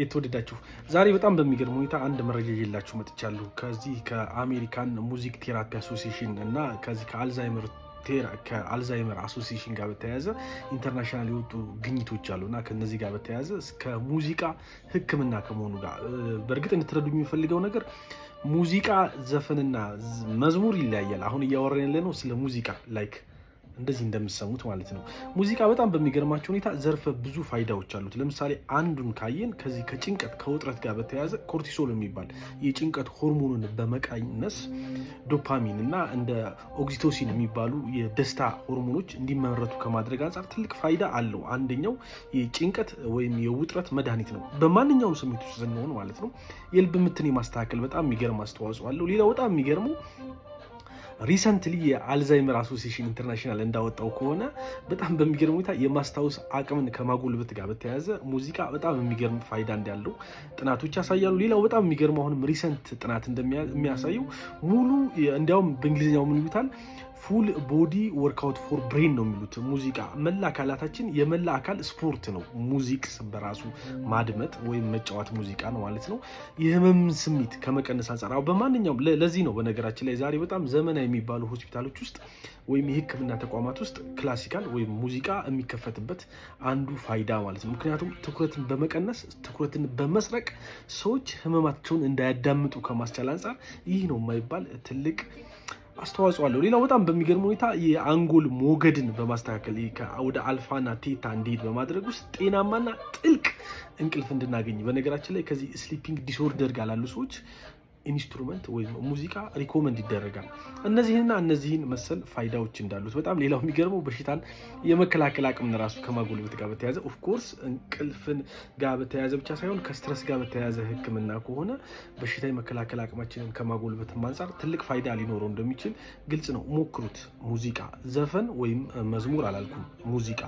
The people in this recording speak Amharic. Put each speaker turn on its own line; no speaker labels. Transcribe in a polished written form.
የተወደዳችሁ ዛሬ በጣም በሚገርም ሁኔታ አንድ መረጃ ይዤላችሁ መጥቻለሁ። ከዚህ ከአሜሪካን ሙዚክ ቴራፒ አሶሲዬሽን እና ከዚህ ከአልዛይመር አሶሲዬሽን ጋር በተያያዘ ኢንተርናሽናል የወጡ ግኝቶች አሉና ከነዚህ ጋር በተያያዘ እስከ ሙዚቃ ሕክምና ከመሆኑ ጋር በእርግጥ እንድትረዱኝ የሚፈልገው ነገር ሙዚቃ ዘፈንና መዝሙር ይለያያል። አሁን እያወራን ያለነው ስለ ሙዚቃ ላይክ እንደዚህ እንደምትሰሙት ማለት ነው። ሙዚቃ በጣም በሚገርማቸው ሁኔታ ዘርፈ ብዙ ፋይዳዎች አሉት። ለምሳሌ አንዱን ካየን ከዚህ ከጭንቀት ከውጥረት ጋር በተያያዘ ኮርቲሶል የሚባል የጭንቀት ሆርሞኑን በመቀነስ ዶፓሚን እና እንደ ኦክሲቶሲን የሚባሉ የደስታ ሆርሞኖች እንዲመረቱ ከማድረግ አንጻር ትልቅ ፋይዳ አለው። አንደኛው የጭንቀት ወይም የውጥረት መድኃኒት ነው። በማንኛውም ስሜት ውስጥ ስንሆን ማለት ነው። የልብ ምትን የማስተካከል በጣም የሚገርም አስተዋጽኦ አለው። ሌላው በጣም የሚገርመው ሪሰንትሊ የአልዛይመር አሶሲዬሽን ኢንተርናሽናል እንዳወጣው ከሆነ በጣም በሚገርም ሁኔታ የማስታወስ አቅምን ከማጎልበት ጋር በተያያዘ ሙዚቃ በጣም የሚገርም ፋይዳ እንዳለው ጥናቶች ያሳያሉ። ሌላው በጣም የሚገርመው አሁንም ሪሰንት ጥናት እንደሚያሳየው ሙሉ እንዲያውም በእንግሊዝኛው ምን ይሉታል ፉል ቦዲ ወርክአውት ፎር ብሬን ነው የሚሉት። ሙዚቃ መላ አካላታችን የመላ አካል ስፖርት ነው። ሙዚቃ በራሱ ማድመጥ ወይም መጫወት ሙዚቃ ነው ማለት ነው። የህመም ስሜት ከመቀነስ አንጻር በማንኛውም ለዚህ ነው በነገራችን ላይ ዛሬ በጣም ዘመናዊ የሚባሉ ሆስፒታሎች ውስጥ ወይም የሕክምና ተቋማት ውስጥ ክላሲካል ወይም ሙዚቃ የሚከፈትበት አንዱ ፋይዳ ማለት ነው። ምክንያቱም ትኩረትን በመቀነስ ትኩረትን በመስረቅ ሰዎች ህመማቸውን እንዳያዳምጡ ከማስቻል አንጻር ይህ ነው የማይባል ትልቅ አስተዋጽኦ አለው። ሌላው በጣም በሚገርም ሁኔታ የአንጎል ሞገድን በማስተካከል ወደ አልፋና ቴታ እንዲሄድ በማድረግ ውስጥ ጤናማና ጥልቅ እንቅልፍ እንድናገኝ በነገራችን ላይ ከዚህ ስሊፒንግ ዲስኦርደር ጋር ላሉ ሰዎች ኢንስትሩመንት ወይም ሙዚቃ ሪኮመንድ ይደረጋል። እነዚህን መሰል ፋይዳዎች እንዳሉት በጣም ሌላው የሚገርመው በሽታን የመከላከል አቅምን ራሱ ከማጎልበት ጋር በተያያዘ ኦፍኮርስ እንቅልፍን ጋር በተያያዘ ብቻ ሳይሆን ከስትረስ ጋር በተያያዘ ሕክምና ከሆነ በሽታ የመከላከል አቅማችንን ከማጎልበት አንጻር ትልቅ ፋይዳ ሊኖረው እንደሚችል ግልጽ ነው። ሞክሩት። ሙዚቃ ዘፈን ወይም መዝሙር አላልኩም፣ ሙዚቃ